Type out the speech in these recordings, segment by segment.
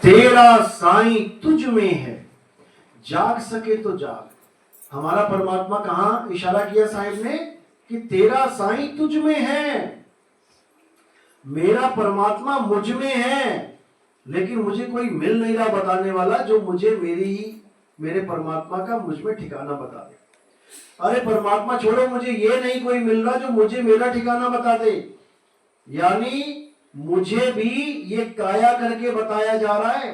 तेरा साईं तुझ में है, जाग सके तो जाग। हमारा परमात्मा कहां इशारा किया साहिब ने कि तेरा साईं तुझ में है, मेरा परमात्मा मुझ में है, लेकिन मुझे कोई मिल नहीं रहा बताने वाला जो मुझे मेरे परमात्मा का मुझ में ठिकाना बता दे। अरे परमात्मा छोड़ो, मुझे ये नहीं कोई मिल रहा जो मुझे मेरा ठिकाना बता दे। यानी मुझे भी ये काया करके बताया जा रहा है।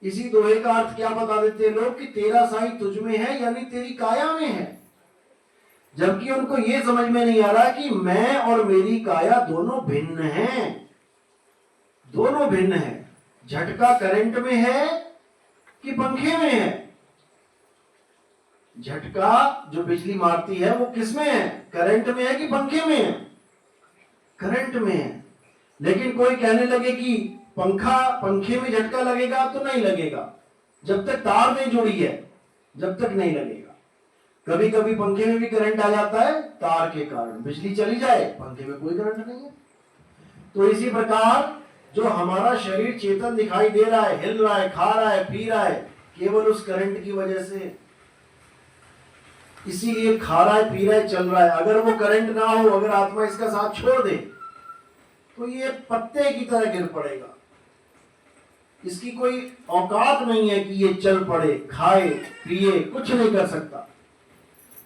इसी दोहे का अर्थ क्या बता देते हैं लोग कि तेरा साईं तुझ में है, यानी तेरी काया में है। जबकि उनको ये समझ में नहीं आ रहा कि मैं और मेरी काया दोनों भिन्न हैं, दोनों भिन्न हैं। झटका करंट में है कि पंखे में है? झटका जो बिजली मारती है वो किस में है, करंट में है कि पंखे में है? करंट में है। लेकिन कोई कहने लगे कि पंखे में झटका लगेगा तो नहीं लगेगा, जब तक तार नहीं जुड़ी है जब तक नहीं लगेगा। कभी कभी पंखे में भी करंट आ जाता है, तार के कारण बिजली चली जाए, पंखे में कोई करंट नहीं है। तो इसी प्रकार जो हमारा शरीर चेतन दिखाई दे रहा है, हिल रहा है, खा रहा है, पी रहा है, केवल उस करंट की वजह से, इसीलिए खा रहा है, पी रहा है, चल रहा है। अगर वो करंट ना हो, अगर आत्मा इसका साथ छोड़ दे तो ये पत्ते की तरह गिर पड़ेगा। इसकी कोई औकात नहीं है कि ये चल पड़े, खाए, पिए, कुछ नहीं कर सकता।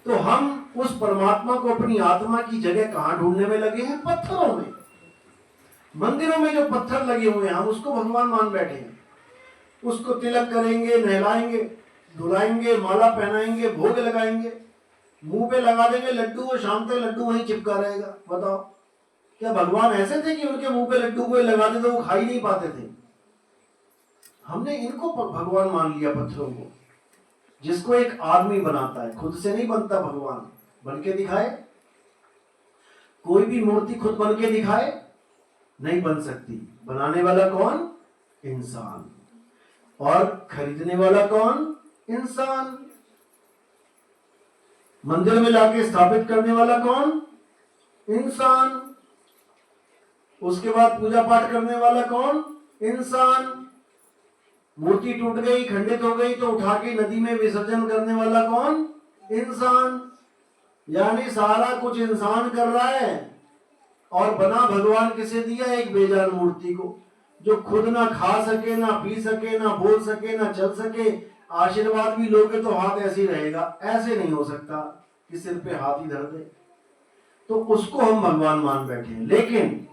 तो हम उस परमात्मा को अपनी आत्मा की जगह कहां ढूंढने में लगे हैं? पत्थरों में। मंदिरों में जो पत्थर लगे हुए हैं हम उसको भगवान मान बैठे हैं। उसको तिलक करेंगे, नहलाएंगे, धुलाएंगे, माला पहनाएंगे, भोग लगाएंगे, मुंह पे लगा देंगे लड्डू, और शाम तक लड्डू वहीं चिपका रहेगा। बताओ, क्या भगवान ऐसे थे कि उनके मुंह पे लड्डू को लगा दे तो वो खा ही नहीं पाते थे? हमने इनको भगवान मान लिया, पत्थरों को, जिसको एक आदमी बनाता है, खुद से नहीं बनता भगवान। बन के दिखाए, कोई भी मूर्ति खुद बन के दिखाए, नहीं बन सकती। बनाने वाला कौन? इंसान। और खरीदने वाला कौन? इंसान। मंदिर में लाके स्थापित करने वाला कौन? इंसान। उसके बाद पूजा पाठ करने वाला कौन? इंसान। मूर्ति टूट गई, खंडित हो गई तो उठा के नदी में विसर्जन करने वाला कौन? इंसान। यानी सारा कुछ इंसान कर रहा है, और बना भगवान किसे दिया? एक बेजान मूर्ति को, जो खुद ना खा सके, ना पी सके, ना बोल सके, ना चल सके। आशीर्वाद भी लोगे तो हाथ ऐसे ही रहेगा, ऐसे नहीं हो सकता कि सिर पे हाथ ही धर दे। तो उसको हम भगवान मान बैठे हैं। लेकिन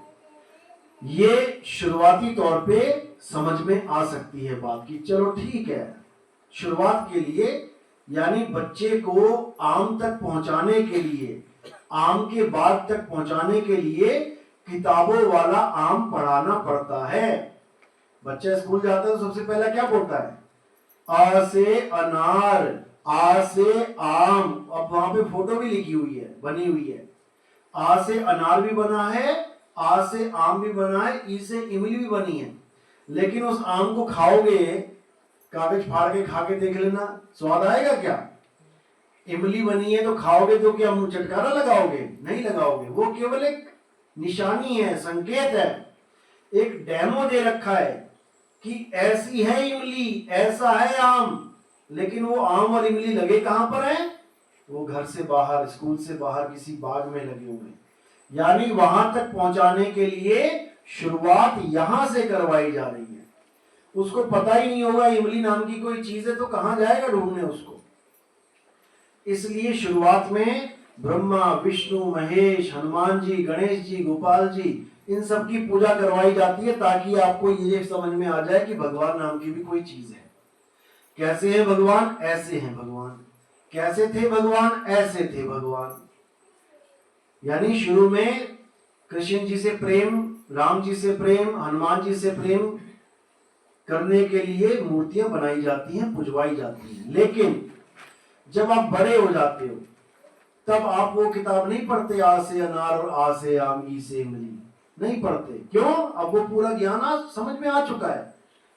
ये शुरुआती तौर पे समझ में आ सकती है बात की, चलो ठीक है, शुरुआत के लिए, यानी बच्चे को आम तक पहुंचाने के लिए, आम के बाग तक पहुंचाने के लिए किताबों वाला आम पढ़ाना पड़ता है। बच्चा स्कूल जाता है तो सबसे पहला क्या बोलता है? आ से अनार, आ से आम। अब वहां पे फोटो भी लिखी हुई है, बनी हुई है। आ से अनार भी बना है, आ से आम भी बना है, ई से इमली भी बनी है। लेकिन उस आम को खाओगे, कागज फाड़ के खा के देख लेना, स्वाद आएगा क्या? इमली बनी है तो खाओगे तो क्या मुंह चटकारा लगाओगे? नहीं लगाओगे। वो केवल एक निशानी है, संकेत है, एक डेमो दे रखा है कि ऐसी है इमली, ऐसा है आम। लेकिन वो आम और इमली लगे कहां पर है? वो घर से बाहर, स्कूल से बाहर किसी बाग में लगे हुए। यानी वहां तक पहुंचाने के लिए शुरुआत यहां से करवाई जा रही है। उसको पता ही नहीं होगा इमली नाम की कोई चीज है तो कहां जाएगा ढूंढने उसको। इसलिए शुरुआत में ब्रह्मा, विष्णु, महेश, हनुमान जी, गणेश जी, गोपाल जी, इन सब की पूजा करवाई जाती है ताकि आपको ये समझ में आ जाए कि भगवान नाम की भी कोई चीज है। कैसे है भगवान? ऐसे हैं भगवान। कैसे थे भगवान? ऐसे थे भगवान। यानी शुरू में कृष्ण जी से प्रेम, राम जी से प्रेम, हनुमान जी से प्रेम करने के लिए मूर्तियां बनाई जाती हैं, पूजवाई जाती हैं। लेकिन जब आप बड़े हो जाते हो तब आप वो किताब नहीं पढ़ते, आ से अनार और आ से आम, ई से इमली, नहीं पढ़ते। क्यों? अब वो पूरा ज्ञान समझ में आ चुका है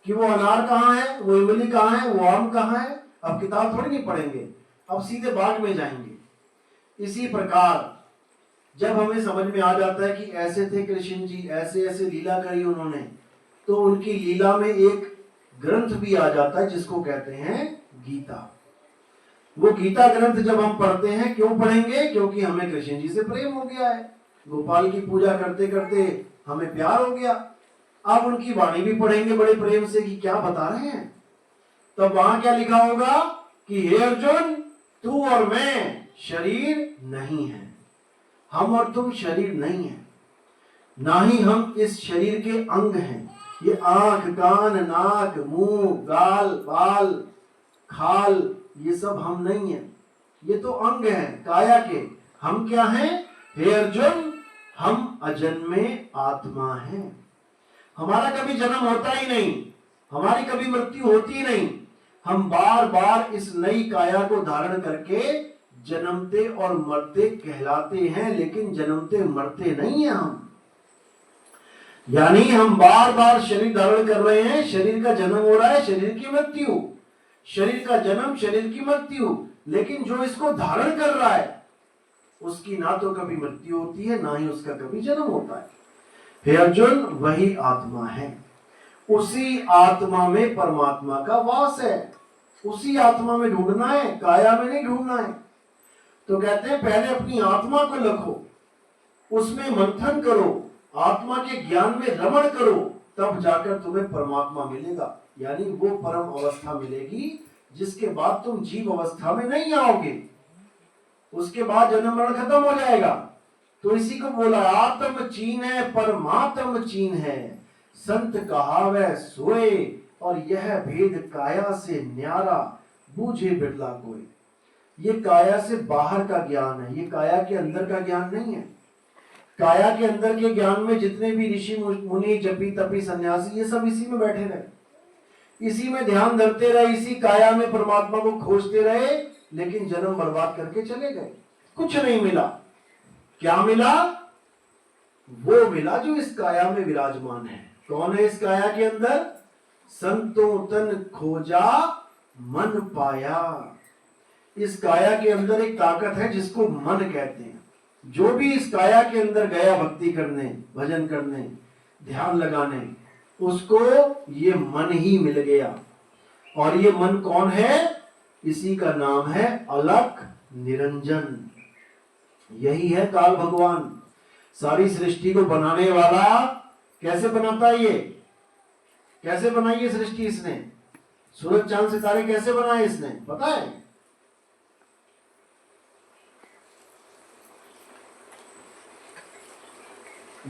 कि वो अनार कहाँ है, वो इमली कहाँ है, वो आम कहाँ है। अब किताब थोड़ी नहीं पढ़ेंगे, अब सीधे बाग में जाएंगे। इसी प्रकार जब हमें समझ में आ जाता है कि ऐसे थे कृष्ण जी, ऐसे ऐसे लीला करी उन्होंने, तो उनकी लीला में एक ग्रंथ भी आ जाता है जिसको कहते हैं गीता। वो गीता ग्रंथ जब हम पढ़ते हैं, क्यों पढ़ेंगे? क्योंकि हमें कृष्ण जी से प्रेम हो गया है, गोपाल की पूजा करते करते हमें प्यार हो गया। अब उनकी वाणी भी पढ़ेंगे बड़े प्रेम से कि क्या बता रहे हैं। तब वहां क्या लिखा होगा कि हे अर्जुन, तू और मैं शरीर नहीं है, हम और तुम शरीर नहीं है, ना ही हम इस शरीर के अंग हैं। ये आंख, कान, नाक, मुंह, गाल, बाल, खाल, ये सब हम नहीं है, ये तो अंग हैं काया के। हम क्या हैं? हे अर्जुन, हम अजन्मे आत्मा हैं। हमारा कभी जन्म होता ही नहीं, हमारी कभी मृत्यु होती ही नहीं। हम बार बार इस नई काया को धारण करके जन्मते और मरते कहलाते हैं, लेकिन जन्मते मरते नहीं है हम। यानी हम बार बार शरीर धारण कर रहे हैं, शरीर का जन्म हो रहा है, शरीर की मृत्यु, शरीर का जन्म, शरीर की मृत्यु। लेकिन जो इसको धारण कर रहा है उसकी ना तो कभी मृत्यु होती है, ना ही उसका कभी जन्म होता है। हे अर्जुन, वही आत्मा है, उसी आत्मा में परमात्मा का वास है, उसी आत्मा में ढूंढना है, काया में नहीं ढूंढना है। तो कहते हैं पहले अपनी आत्मा को लखो, उसमें मंथन करो, आत्मा के ज्ञान में रमण करो, तब जाकर तुम्हें परमात्मा मिलेगा। यानी वो परम अवस्था मिलेगी जिसके बाद तुम जीव अवस्था में नहीं आओगे, उसके बाद जन्म मरण खत्म हो जाएगा। तो इसी को बोला, आत्म चीन है परमात्म चीन है, संत कहावै सोए, और यह भेद काया से न्यारा, बूझे बिरला कोई। ये काया से बाहर का ज्ञान है, ये काया के अंदर का ज्ञान नहीं है। काया के अंदर के ज्ञान में जितने भी ऋषि मुनि, जपी तपी सन्यासी, ये सब इसी में बैठे रहे, इसी में ध्यान धरते रहे, इसी काया में परमात्मा को खोजते रहे, लेकिन जन्म बर्बाद करके चले गए, कुछ नहीं मिला। क्या मिला? वो मिला जो इस काया में विराजमान है। कौन है इस काया के अंदर? संतों तन खोजा मन पाया। इस काया के अंदर एक ताकत है जिसको मन कहते हैं। जो भी इस काया के अंदर गया भक्ति करने, भजन करने, ध्यान लगाने, उसको ये मन ही मिल गया। और ये मन कौन है? इसी का नाम है अलख निरंजन। यही है काल भगवान। सारी सृष्टि को बनाने वाला कैसे बनाता है? ये कैसे बनाई है सृष्टि इसने? सूरज चांद सितारे कैसे बनाए इसने, पता है?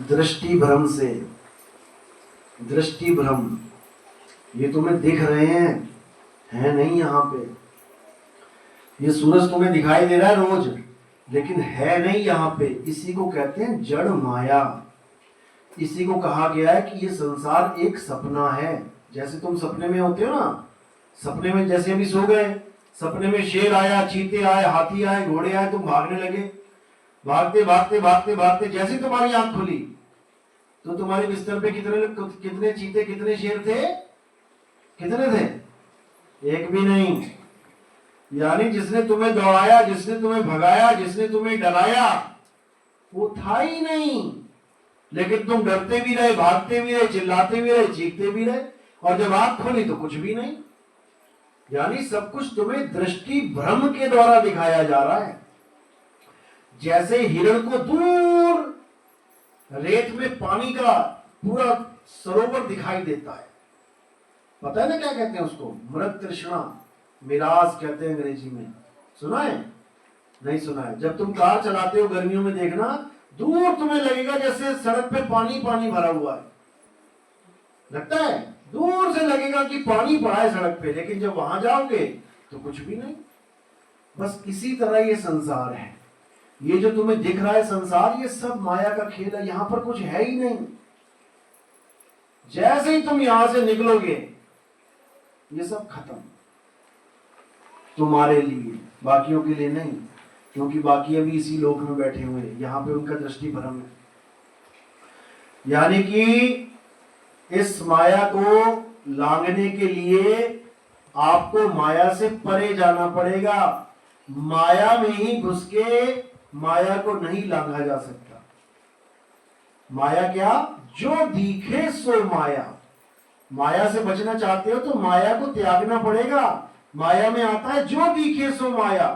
दृष्टि भ्रम से। दृष्टि भ्रम, ये तुम्हें दिख रहे हैं, है नहीं यहाँ पे। ये सूरज तुम्हें दिखाई दे रहा है रोज, लेकिन है नहीं यहाँ पे। इसी को कहते हैं जड़ माया। इसी को कहा गया है कि ये संसार एक सपना है। जैसे तुम सपने में होते हो ना, सपने में जैसे अभी सो गए, सपने में शेर आया, चीते आए, हाथी आए, घोड़े आए, तुम भागने लगे। भागते भागते भागते भागते जैसे तुम्हारी आंख खुली तो तुम्हारे बिस्तर पे कितने चीते, कितने शेर थे? कितने थे? एक भी नहीं। यानी जिसने तुम्हें दौड़ाया, जिसने तुम्हें भगाया, जिसने तुम्हें डराया, वो था ही नहीं। लेकिन तुम डरते भी रहे, भागते भी रहे, चिल्लाते भी रहे, चीखते भी रहे, और जब आंख खोली तो कुछ भी नहीं। यानी सब कुछ तुम्हें दृष्टि भ्रम के द्वारा दिखाया जा रहा है। जैसे हिरण को दूर रेत में पानी का पूरा सरोवर दिखाई देता है, पता है ना क्या कहते हैं उसको? मृग तृष्णा, मिराज कहते हैं अंग्रेजी में। सुना है? नहीं सुना है? जब तुम कार चलाते हो गर्मियों में, देखना दूर तुम्हें लगेगा जैसे सड़क पे पानी पानी भरा हुआ है, लगता है दूर से लगेगा कि पानी पड़ा है सड़क पे, लेकिन जब वहां जाओगे तो कुछ भी नहीं। बस इसी तरह ये संसार है। ये जो तुम्हें दिख रहा है संसार, ये सब माया का खेल है, यहां पर कुछ है ही नहीं। जैसे ही तुम यहां से निकलोगे ये सब खत्म, तुम्हारे लिए, बाकियों के लिए नहीं, क्योंकि बाकी अभी इसी लोक में बैठे हुए हैं, यहां पे उनका दृष्टि भ्रम है। यानी कि इस माया को लांघने के लिए आपको माया से परे जाना पड़ेगा। माया में ही घुस के माया को नहीं लांघा जा सकता। माया क्या? जो दिखे सो माया। माया से बचना चाहते हो तो माया को त्यागना पड़ेगा। माया में आता है जो दिखे सो माया।